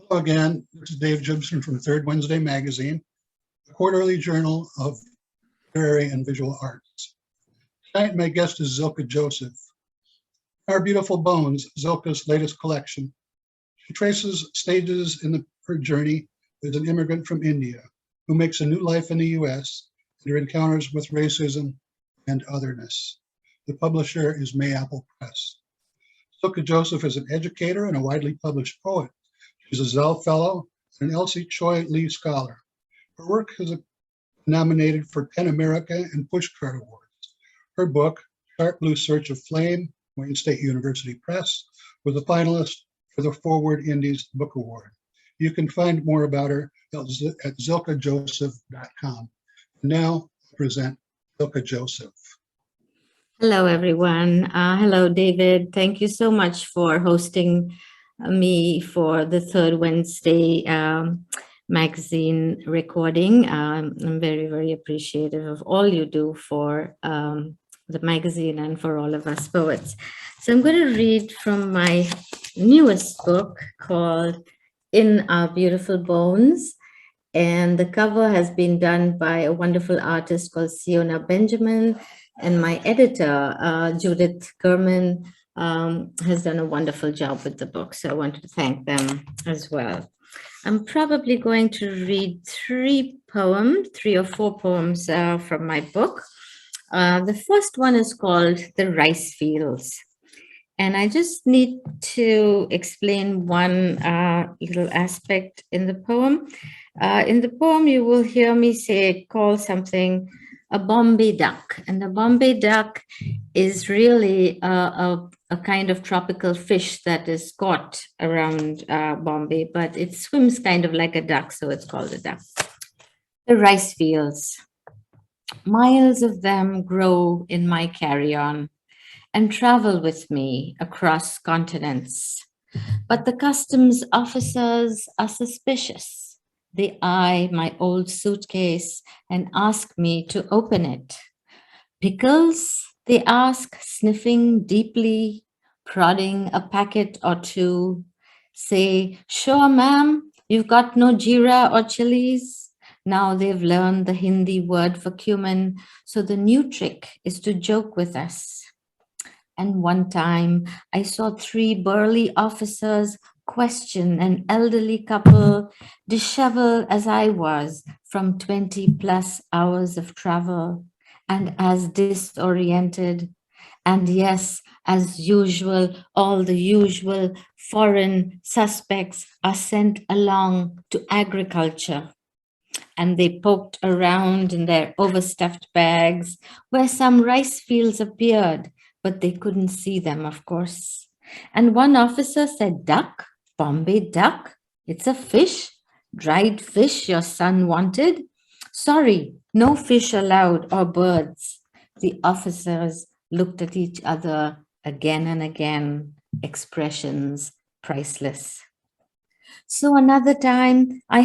Hello again, this is Dave Gibson from Third Wednesday Magazine, the quarterly journal of literary and visual arts. Tonight, my guest is Zilka Joseph. Our Beautiful Bones, Zilka's latest collection. She traces stages in her journey as an immigrant from India who makes a new life in the U.S. and her encounters with racism and otherness. The publisher is Mayapple Press. Zilka Joseph is an educator and a widely published poet. She's a Zell Fellow and an Elsie Choi Lee Scholar. Her work has been nominated for PEN America and Pushcart Awards. Her book, Sharp Blue Search of Flame, Wayne State University Press, was a finalist for the Forward Indies Book Award. You can find more about her at zilkajoseph.com. Now I present Zilka Joseph. Hello, everyone. Hello, David. Thank you so much for hosting me for the Third Wednesday magazine recording. I'm very, very appreciative of all you do for the magazine and for all of us poets. So I'm going to read from my newest book called In Our Beautiful Bones. And the cover has been done by a wonderful artist called Siona Benjamin. And my editor, Judith Kerman, has done a wonderful job with the book. So I wanted to thank them as well. I'm probably going to read three or four poems from my book. The first one is called The Rice Fields. And I just need to explain one little aspect in the poem. In the poem, you will hear me call something a Bombay duck. And the Bombay duck is really a kind of tropical fish that is caught around Bombay, but it swims kind of like a duck, so it's called a duck. The rice fields. Miles of them grow in my carry-on and travel with me across continents. But the customs officers are suspicious. They eye my old suitcase and ask me to open it. Pickles, they ask, sniffing deeply, prodding a packet or two. Say, sure, ma'am, you've got no jeera or chilies. Now they've learned the Hindi word for cumin, so the new trick is to joke with us. And one time I saw three burly officers question an elderly couple, disheveled as I was from 20 plus hours of travel, and as disoriented. And yes, as usual, all the usual foreign suspects are sent along to agriculture. And they poked around in their overstuffed bags where some rice fields appeared, but they couldn't see them, of course. And one officer said, duck, Bombay duck, it's a fish, dried fish your son wanted. Sorry, no fish allowed or birds. The officers looked at each other again and again, expressions priceless. So another time I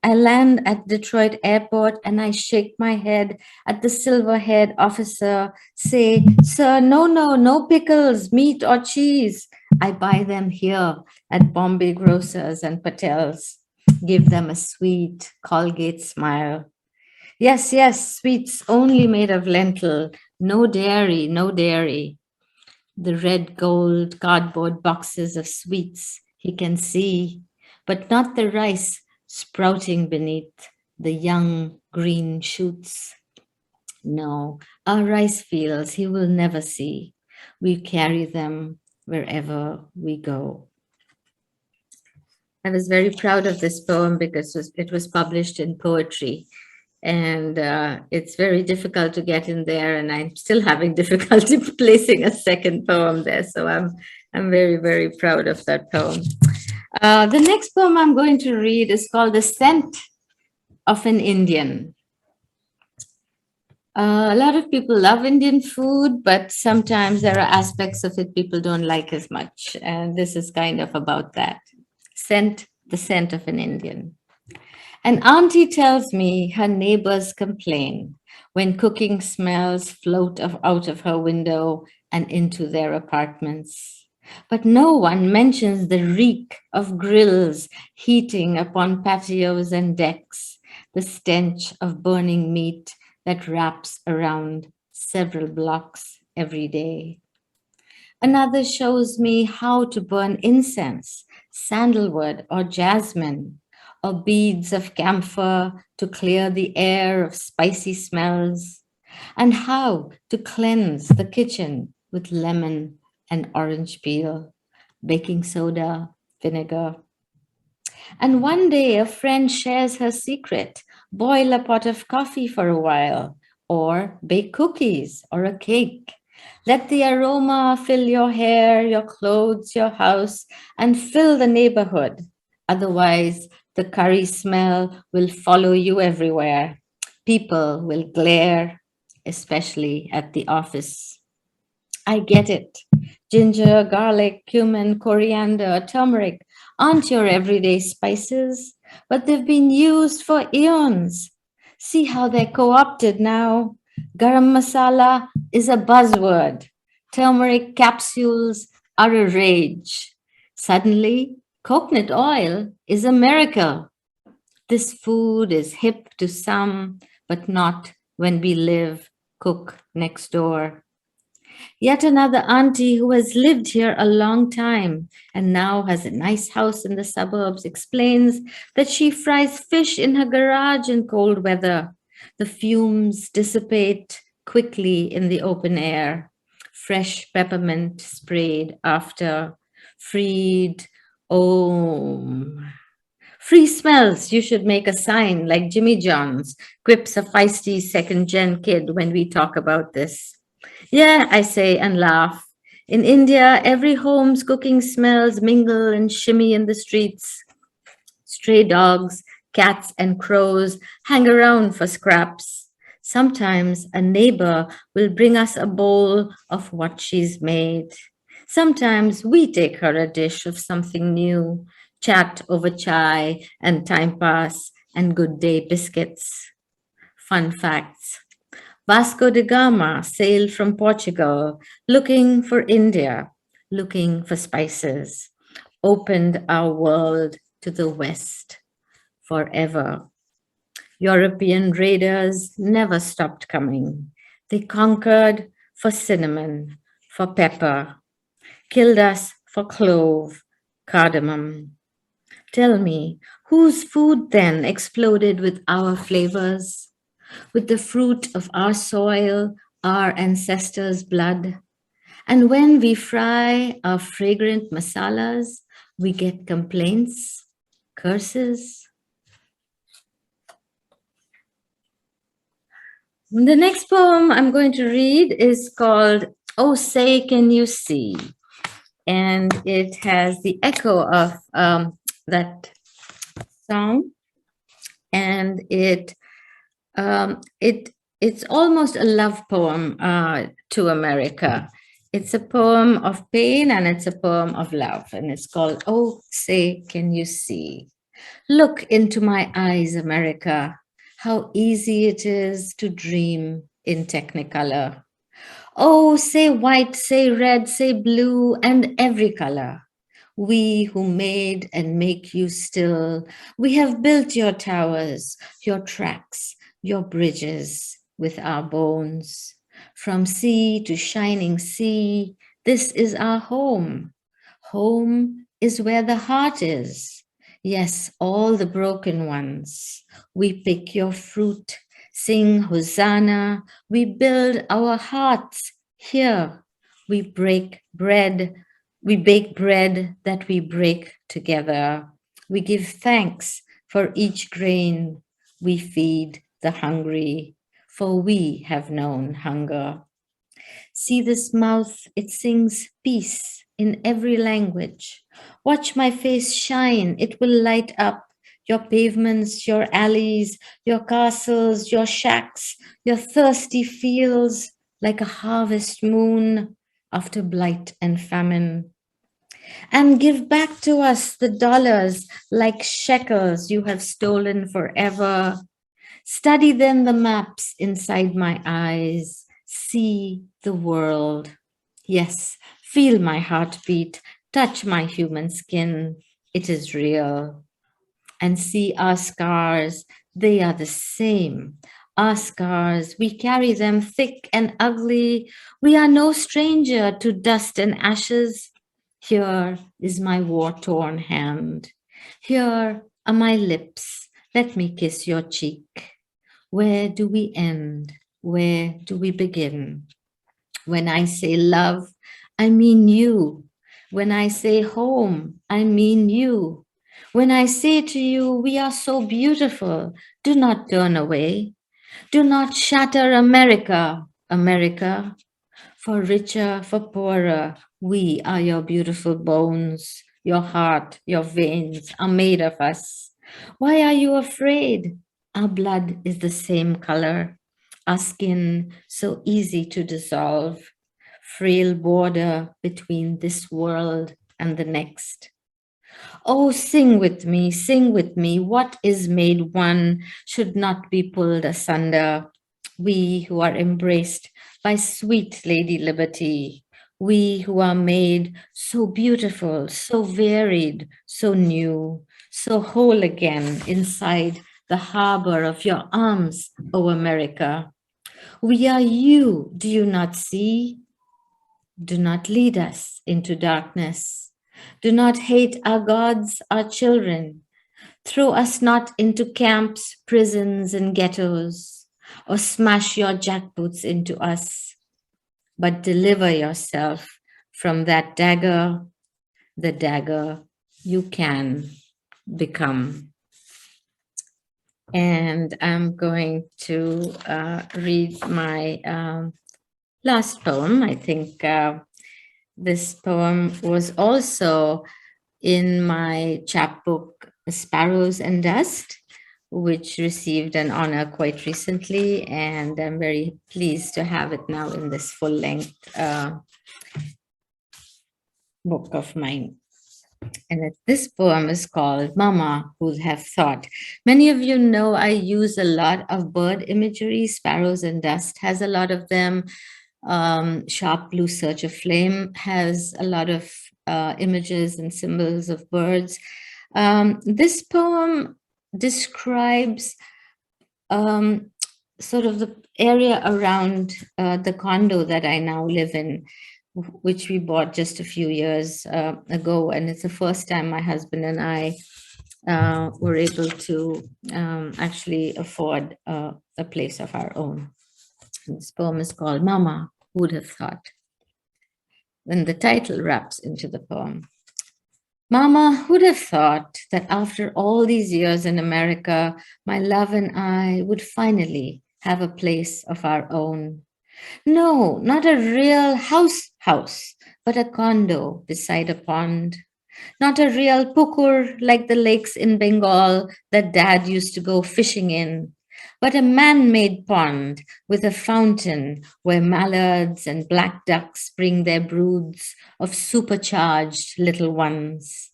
land at Detroit airport and I shake my head at the silver-haired officer, say, sir, no pickles, meat or cheese. I buy them here at Bombay Grocers and Patel's. Give them a sweet Colgate smile. Yes, sweets only made of lentil, no dairy, no dairy. The red gold cardboard boxes of sweets he can see, but not the rice sprouting beneath the young green shoots. No, our rice fields he will never see. We carry them wherever we go. I was very proud of this poem because it was published in poetry. And it's very difficult to get in there, and I'm still having difficulty placing a second poem there. So I'm very, very proud of that poem. The next poem I'm going to read is called The Scent of an Indian. A lot of people love Indian food, but sometimes there are aspects of it people don't like as much. And this is kind of about that. The scent of an Indian. An auntie tells me her neighbors complain when cooking smells float out of her window and into their apartments. But no one mentions the reek of grills heating upon patios and decks, the stench of burning meat that wraps around several blocks every day. Another shows me how to burn incense, sandalwood, or jasmine, or beads of camphor to clear the air of spicy smells, and how to cleanse the kitchen with lemon and orange peel, baking soda, vinegar. And one day a friend shares her secret: boil a pot of coffee for a while, or bake cookies or a cake. Let the aroma fill your hair, your clothes, your house, and fill the neighborhood. Otherwise, the curry smell will follow you everywhere. People will glare, especially at the office. I get it. Ginger, garlic, cumin, coriander, turmeric aren't your everyday spices, but they've been used for eons. See how they're co opted now. Garam masala is a buzzword. Turmeric capsules are a rage. Suddenly, coconut oil is a miracle. This food is hip to some, but not when we live, cook next door. Yet another auntie who has lived here a long time and now has a nice house in the suburbs explains that she fries fish in her garage in cold weather. The fumes dissipate quickly in the open air. Fresh peppermint sprayed after freed. Oh, free smells. You should make a sign like Jimmy John's, quips a feisty second gen kid when we talk about this. Yeah, I say and laugh. In India, every home's cooking smells mingle and shimmy in the streets. Stray dogs, cats, and crows hang around for scraps. Sometimes a neighbor will bring us a bowl of what she's made. Sometimes we take her a dish of something new, chat over chai and time pass and good day biscuits. Fun facts. Vasco da Gama sailed from Portugal looking for India, looking for spices, opened our world to the West forever. European raiders never stopped coming. They conquered for cinnamon, for pepper, killed us for clove, cardamom. Tell me, whose food then exploded with our flavors? With the fruit of our soil, our ancestors' blood. And when we fry our fragrant masalas, we get complaints, curses. The next poem I'm going to read is called Oh Say Can You See? And it has the echo of that song. And it's almost a love poem to America. It's a poem of pain and it's a poem of love, and it's called Oh Say Can You See? Look into my eyes, America, how easy it is to dream in technicolor. Oh, say white, say red, say blue, and every color. We who made and make you still, we have built your towers, your tracks, your bridges with our bones. From sea to shining sea, this is our home. Home is where the heart is. Yes, all the broken ones. We pick your fruit, sing Hosanna. We build our hearts here. We break bread. We bake bread that we break together. We give thanks for each grain. We feed the hungry, for we have known hunger. See this mouth, it sings peace in every language. Watch my face shine, it will light up your pavements, your alleys, your castles, your shacks, your thirsty fields like a harvest moon after blight and famine. And give back to us the dollars like shekels you have stolen forever. Study then the maps inside my eyes. See the world. Yes, Feel my heartbeat, touch my human skin. It is real. And see our scars, they are the same. Our scars, we carry them thick and ugly. We are no stranger to dust and ashes. Here is my war-torn hand. Here are my lips. Let me kiss your cheek. Where do we end? Where do we begin? When I say love, I mean you. When I say home, I mean you. When I say to you, we are so beautiful, do not turn away. Do not shatter America, America. For richer, for poorer, we are your beautiful bones. Your heart, your veins are made of us. Why are you afraid? Our blood is the same color, our skin so easy to dissolve, frail border between this world and the next. Oh, sing with me. What is made one should not be pulled asunder. We who are embraced by sweet Lady Liberty, we who are made so beautiful, so varied, so new, so whole again inside the harbor of your arms, O America. We are you, do you not see? Do not lead us into darkness. Do not hate our gods, our children. Throw us not into camps, prisons, and ghettos, or smash your jackboots into us, but deliver yourself from that dagger, the dagger you can become. And I'm going to read my last poem. I think this poem was also in my chapbook, Sparrows and Dust, which received an honor quite recently. And I'm very pleased to have it now in this full-length book of mine. And this poem is called Mama Who'd Have Thought. Many of you know I use a lot of bird imagery. Sparrows and Dust has a lot of them. Sharp Blue Search of Flame has a lot of images and symbols of birds. This poem describes sort of the area around the condo that I now live in, which we bought just a few years ago. And it's the first time my husband and I were able to actually afford a place of our own. And this poem is called Mama, Who'd Have Thought? And the title wraps into the poem. Mama, who'd have thought that after all these years in America, my love and I would finally have a place of our own? No, not a real house, but a condo beside a pond. Not a real pukur like the lakes in Bengal that Dad used to go fishing in, but a man-made pond with a fountain where mallards and black ducks bring their broods of supercharged little ones,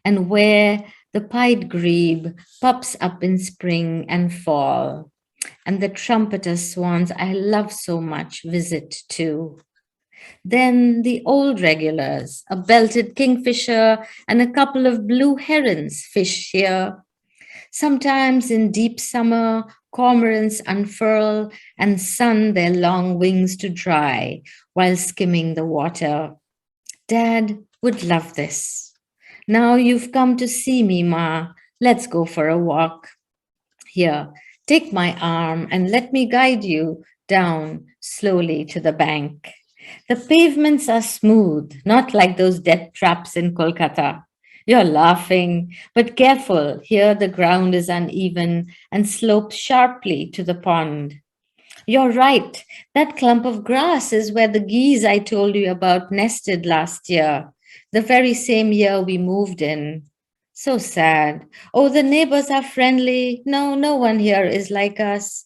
and where the pied grebe pops up in spring and fall, and the trumpeter swans I love so much visit too. Then the old regulars, a belted kingfisher and a couple of blue herons fish here. Sometimes in deep summer, cormorants unfurl and sun their long wings to dry while skimming the water. Dad would love this. Now you've come to see me, Ma. Let's go for a walk. Here, take my arm and let me guide you down slowly to the bank. The pavements are smooth, not like those death traps in Kolkata. You're laughing, but careful. Here the ground is uneven and slopes sharply to the pond. You're right. That clump of grass is where the geese I told you about nested last year, the very same year we moved in. So sad. Oh, the neighbors are friendly. No, no one here is like us.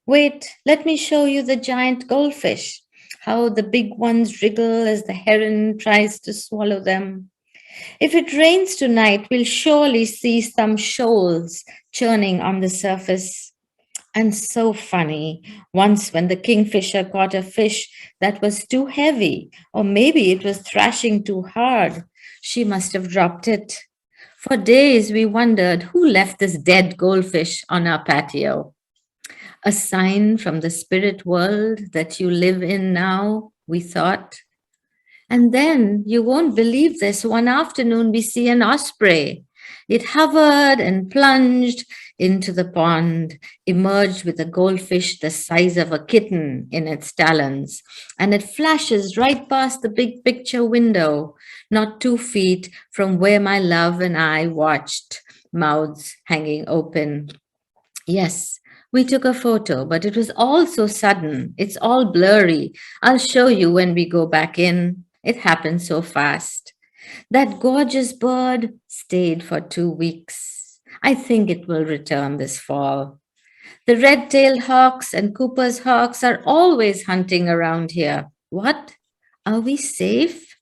Wait, let me show you the giant goldfish, how the big ones wriggle as the heron tries to swallow them. If it rains tonight, we'll surely see some shoals churning on the surface. And so funny. Once, when the kingfisher caught a fish that was too heavy, or maybe it was thrashing too hard, she must have dropped it. For days, we wondered who left this dead goldfish on our patio. A sign from the spirit world that you live in now, we thought. And then you won't believe this. One afternoon, we see an osprey. It hovered and plunged into the pond, emerged with a goldfish the size of a kitten in its talons, and it flashes right past the big picture window, not 2 feet from where my love and I watched, mouths hanging open. Yes, we took a photo, but it was all so sudden. It's all blurry. I'll show you when we go back in. It happened so fast. That gorgeous bird stayed for 2 weeks. I think it will return this fall. The red-tailed hawks and Cooper's hawks are always hunting around here. What? Are we safe?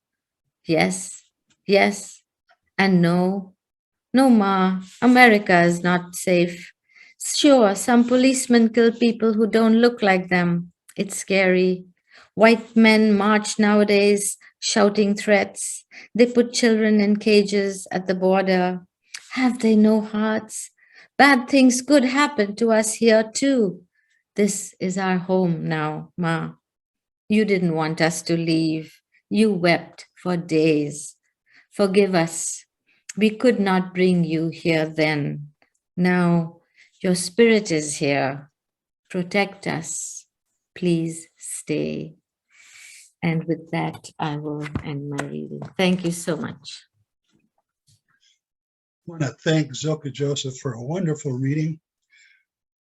Yes, yes, and no. No, Ma, America is not safe. Sure, some policemen kill people who don't look like them. It's scary. White men march nowadays, shouting threats. They put children in cages at the border. Have they no hearts? Bad things could happen to us here too. This is our home now, Ma. You didn't want us to leave. You wept for days. Forgive us. We could not bring you here then. Now your spirit is here. Protect us. Please stay. And with that, I will end my reading. Thank you so much. I want to thank Zilka Joseph for a wonderful reading.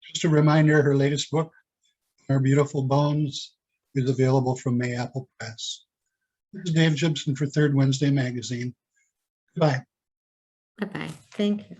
Just a reminder, her latest book, Our Beautiful Bones, is available from Mayapple Press. This is Dave Gibson for Third Wednesday Magazine. Goodbye. Bye-bye. Thank you.